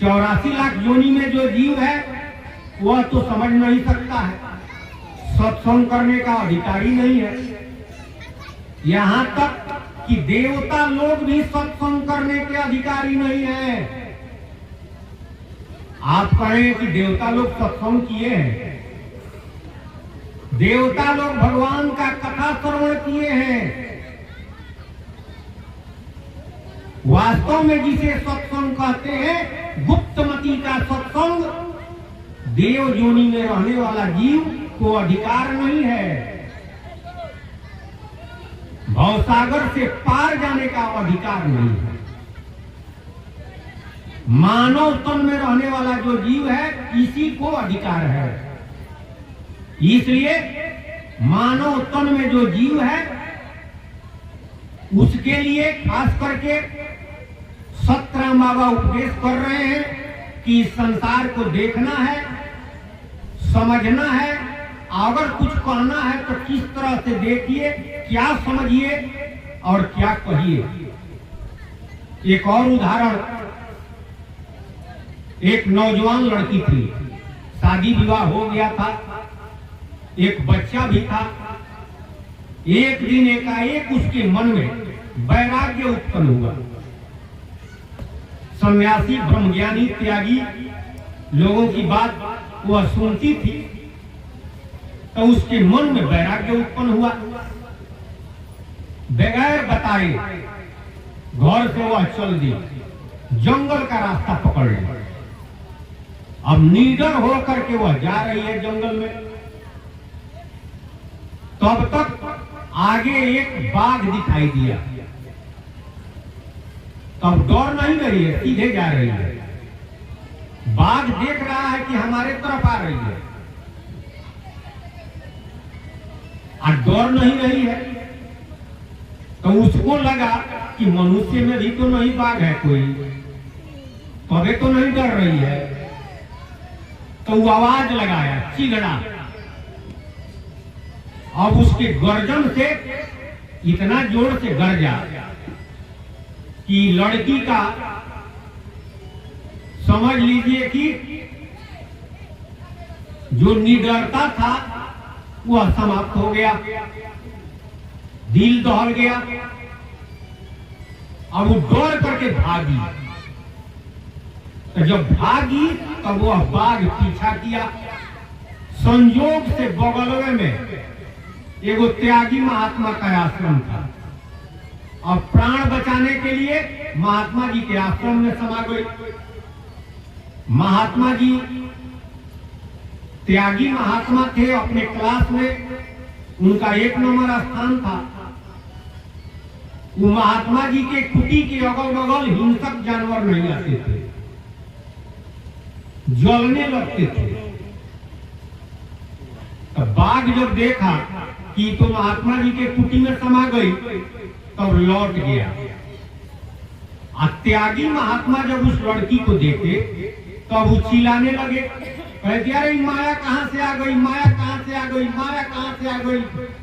84 लाख योनि में जो जीव है वह तो समझ नहीं सकता है, सत्संग करने का अधिकारी नहीं है। यहां तक कि देवता लोग भी सत्संग करने के अधिकारी नहीं है। आप कहें कि देवता लोग सत्संग किए हैं, देवता लोग भगवान का कथा श्रवण किए हैं। वास्तव में जिसे सत्संग कहते हैं, गुप्तमती का सत्संग, देव योनि में रहने वाला जीव को अधिकार नहीं है। भवसागर से पार जाने का अधिकार नहीं है। मानव तन में रहने वाला जो जीव है, इसी को अधिकार है। इसलिए मानव तन में जो जीव है उसके लिए खास करके सतराम बाबा उपदेश कर रहे हैं कि इस संसार को देखना है, समझना है, अगर कुछ कहना है तो किस तरह से देखिए, क्या समझिए और क्या कहिए। एक और उदाहरण, एक नौजवान लड़की थी, शादी विवाह हो गया था, एक बच्चा भी था। एक दिन एकाएक उसके मन में वैराग्य उत्पन्न हुआ। सन्यासी, ब्रह्मज्ञानी, त्यागी लोगों की बात वह सुनती थी, तो उसके मन में वैराग्य उत्पन्न हुआ। बगैर बताए घर से वह चल दी, जंगल का रास्ता पकड़ लिया। अब निडर होकर के वह जा रही है जंगल में। तब तक आगे एक बाघ दिखाई दिया। तब डर नहीं रही है, सीधे जा रही है। बाघ देख रहा है कि हमारे तरफ आ रही है और डर नहीं रही है, तो उसको लगा कि मनुष्य में भी तो नहीं बाघ है कोई, तबे तो नहीं डर रही है। तो वो आवाज लगाया, चिल्ला। अब उसके गर्जन से इतना जोर से गरजा कि लड़की का समझ लीजिए कि जो निडरता था वह समाप्त हो गया, दिल दहल गया। अब वो डर करके भागी। तो जब भागी तब वह बाघ पीछा किया। संयोग से बगल में एगो त्यागी महात्मा का आश्रम था। अब प्राण बचाने के लिए महात्मा जी के आश्रम में समा गई। महात्मा जी त्यागी महात्मा थे, अपने क्लास में उनका 1 नंबर स्थान था। वो महात्मा जी के कुटी के अगल बगल हिंसक जानवर नहीं आते थे, जलने लगते थे। तो बाघ जब देखा कि तो महात्मा जी के कुटी में समा गई, तब लौट गया। त्यागी महात्मा जब उस लड़की को देखे तब वो चिल्लाने लगे, कहते अरे माया कहां से आ गई, माया कहां से आ गई, माया कहां से आ गई,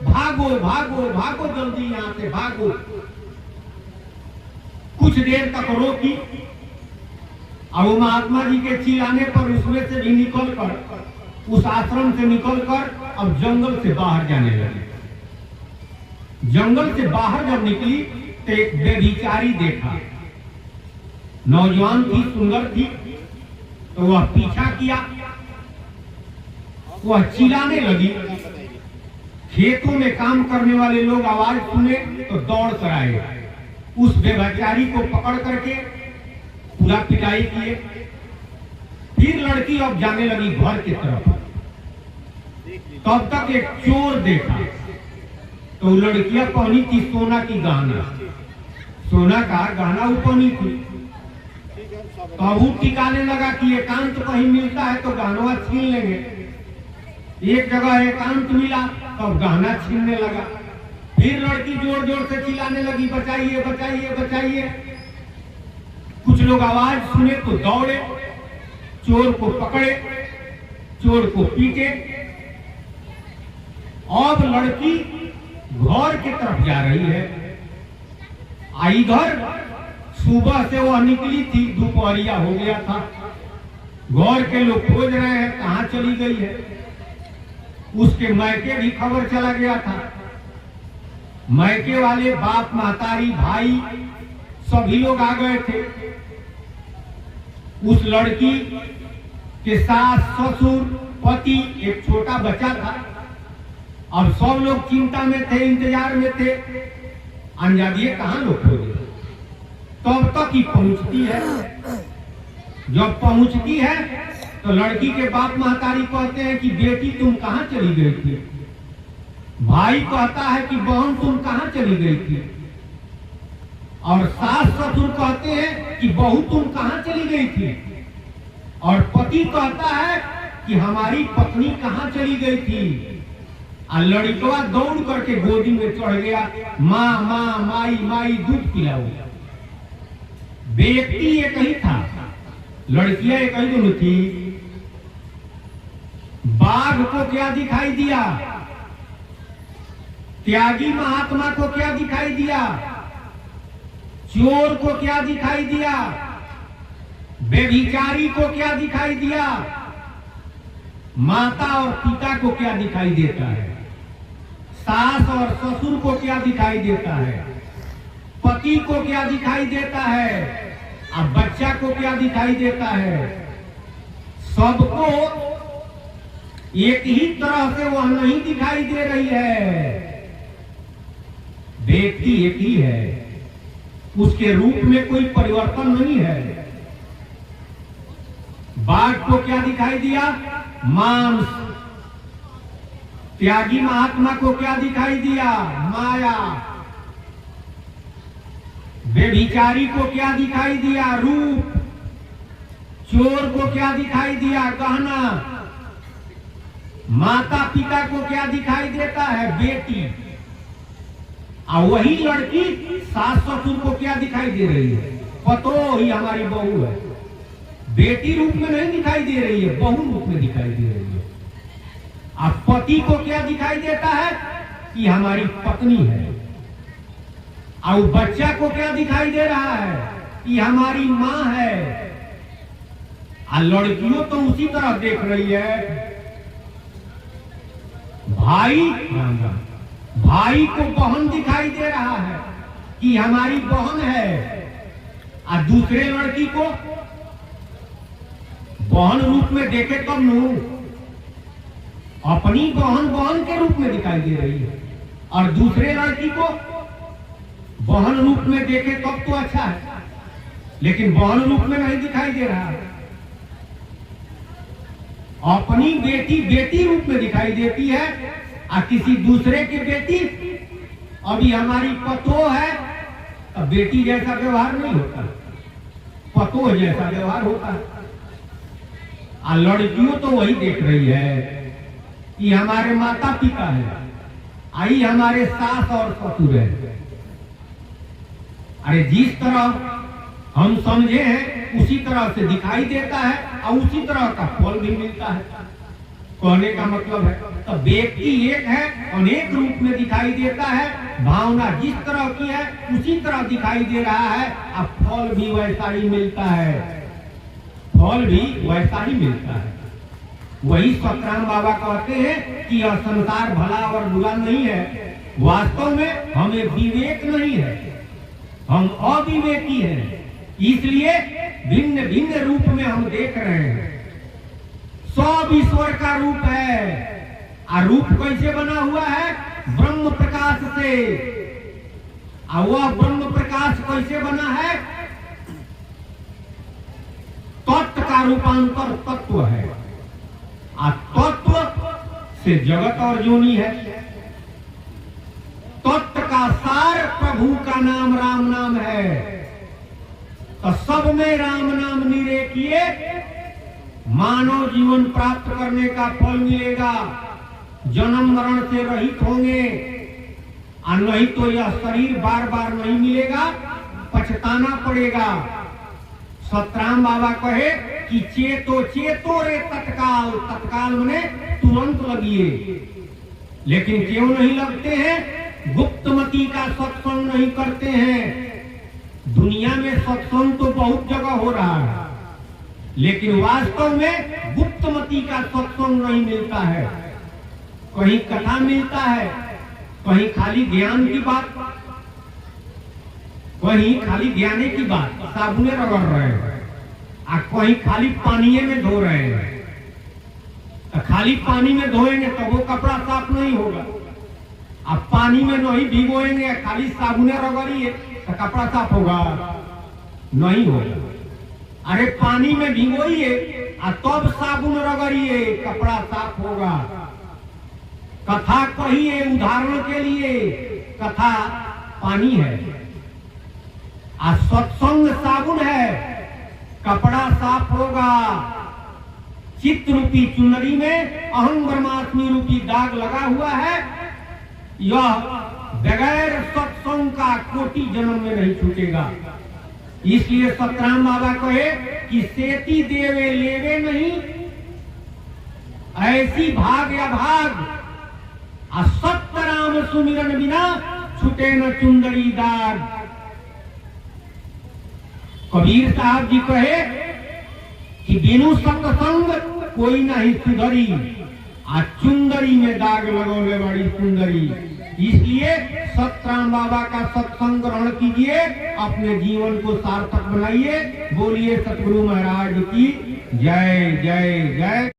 भागो भागो भागो, जल्दी यहां से भागो। कुछ देर तक रोकी। अब वो महात्मा जी के चिल्लाने पर उसमें से भी निकलकर, उस आश्रम से निकलकर अब जंगल से बाहर जाने लगी। जंगल से बाहर जब निकली तो एक व्यभिचारी देखा। नौजवान थी, सुंदर थी, तो वह पीछा किया। वह चिल्लाने लगी। खेतों में काम करने वाले लोग आवाज सुने तो दौड़ कर आए। उस व्यभिचारी को पकड़ करके पूरा पिटाई किए। फिर लड़की अब जाने लगी घर की तरफ। तब तक एक चोर देखा। तो लड़कियां पहनी थी सोना की गहना, सोना का गहना वो पहनी थी। तो वो टिकाने लगा कि एकांत कहीं मिलता है तो गहना छीन लेंगे। एक जगह एकांत मिला तब गहना छीनने लगा। फिर लड़की जोर जोर से चिल्लाने लगी, बचाइए बचाइए बचाइए। कुछ लोग आवाज सुने तो दौड़े, चोर को पकड़े, चोर को पीटे। अब लड़की घर की तरफ जा रही है। इधर सुबह से वह निकली थी, दोपहरिया हो गया था। गौर के लोग खोज रहे हैं कहां चली गई है। उसके मायके भी खबर चला गया था। मायके वाले बाप महतारी भाई सभी लोग आ गए थे। उस लड़की के सास ससुर पति एक छोटा बच्चा था। अब सब लोग चिंता में थे, इंतजार में थे। अंजादिए कहां लोग खोजे। तब तक ही पहुंचती है। जब पहुंचती है तो लड़की के बाप महतारी कहते हैं कि बेटी तुम कहां चली गई थी। भाई कहता है कि बहन तुम कहां चली गई थी। और सास ससुर कहते हैं कि बहू तुम कहां चली गई थी। और पति कहता है कि हमारी पत्नी कहां चली गई थी। और लड़कवा दौड़ करके गोदी में चढ़ गया, माँ माँ माई माई दूध पिलाओ। व्यक्ति एक ही था, लड़कियां एक ही दोनों थी। बाघ को क्या दिखाई दिया, त्यागी महात्मा को क्या दिखाई दिया, चोर को क्या दिखाई दिया, व्यभिचारी को क्या दिखाई दिया, माता और पिता को क्या दिखाई देता है, सास और ससुर को क्या दिखाई देता है, पति को क्या दिखाई देता है, अब बच्चा को क्या दिखाई देता है। सबको एक ही तरह से वह नहीं दिखाई दे रही है। व्यक्ति एक ही है, उसके रूप में कोई परिवर्तन नहीं है। बाघ को क्या दिखाई दिया, मांस। त्यागी महात्मा को क्या दिखाई दिया, माया। व्यभिचारी को क्या दिखाई दिया, रूप। चोर को क्या दिखाई दिया, गहना। माता पिता को क्या दिखाई देता है, बेटी। और वही लड़की सास ससुर को क्या दिखाई दे रही है, पतो ही हमारी बहू है। बेटी रूप में नहीं दिखाई दे रही है, बहू रूप में दिखाई दे रही है। अब पति को क्या दिखाई देता है कि हमारी पत्नी है। और बच्चा को क्या दिखाई दे रहा है कि हमारी मां है। और लड़कियों तो उसी तरह देख रही है। भाई को बहन दिखाई दे रहा है कि हमारी बहन है। और दूसरे लड़की को बहन रूप में देखे तब नू, अपनी बहन बहन के रूप में दिखाई दे रही है। और दूसरे लड़की को बहन रूप में देखे तब तो अच्छा है, लेकिन बहन रूप में नहीं दिखाई दे रहा है। अपनी बेटी बेटी रूप में दिखाई देती है और किसी दूसरे की बेटी अभी हमारी पतो है, तो बेटी जैसा व्यवहार नहीं होता, पतो जैसा व्यवहार होता है। और लड़कियों तो वही देख रही है कि हमारे माता पिता है, आई हमारे सास और ससुर है। अरे जिस तरह हम समझे हैं उसी तरह से दिखाई देता है और उसी तरह का फल भी मिलता है। कहने का मतलब है तो व्यक्ति एक है, अनेक रूप में दिखाई देता है। भावना जिस तरह की है उसी तरह दिखाई दे रहा है, अब फल भी वैसा ही मिलता है। फल भी वैसा ही मिलता है। वही सतराम बाबा कहते हैं कि यह संसार भला और बुरा नहीं है। वास्तव में हमें विवेक नहीं है, हम अविवेकी हैं। इसलिए भिन्न भिन्न रूप में हम देख रहे हैं। सब ईश्वर का रूप है। और रूप कैसे बना हुआ है, ब्रह्म प्रकाश से। और वह ब्रह्म प्रकाश कैसे बना है, तत्व का रूपांतर तत्व है। और तत्व से जगत और योनि है। तत्व का सार प्रभु का नाम राम नाम है। तो सब में राम नाम निरेखिए, मानव जीवन प्राप्त करने का फल मिलेगा। जन्म मरण से रहित होंगे। और नहीं तो यह शरीर बार बार नहीं मिलेगा, पछताना पड़ेगा। सतराम बाबा कहे कि चेतो चेतो रे तत्काल। तत्काल मने तुरंत लगिए। लेकिन क्यों नहीं लगते हैं, गुप्तमती का सत्संग नहीं करते हैं। दुनिया में सत्संग तो बहुत जगह हो रहा है, लेकिन वास्तव में गुप्तमती का सत्संग नहीं मिलता है। कहीं कथा मिलता है, कहीं खाली ज्ञान की बात, कहीं खाली ज्ञाने की बात, साबुने रगड़ रहे हैं, और कहीं खाली पानी में धो रहे हैं। तो खाली पानी में धोएंगे तो वो कपड़ा साफ नहीं होगा, अब पानी में नहीं भिगोएंगे, खाली साबुने रगड़िए तो कपड़ा साफ होगा? नहीं होगा। अरे पानी में भिगोइए और तब साबुन रगड़िए, कपड़ा साफ होगा। कथा कहिए, उदाहरण के लिए कथा पानी है और सत्संग साबुन है, कपड़ा साफ होगा। चित्त रूपी चुनरी में अहं ब्रह्मास्मि रूपी दाग लगा हुआ है, यह बगैर सत्संग का कोटि जन्म में नहीं छूटेगा। इसलिए सतराम बाबा कहे कि सेती देवे लेवे नहीं, ऐसी भाग या भाग आ सतराम सुमिरन बिना छूटे न चुंदरी दाग। कबीर साहब जी कहे कि बिनु सत्संग कोई नहीं सुधरी, आ चुंदरी में दाग लगौले बड़ी सुंदरी। इसलिए सतराम बाबा का सत्संग ग्रहण कीजिए, अपने जीवन को सार्थक बनाइए। बोलिए सतगुरु महाराज की जय जय जय।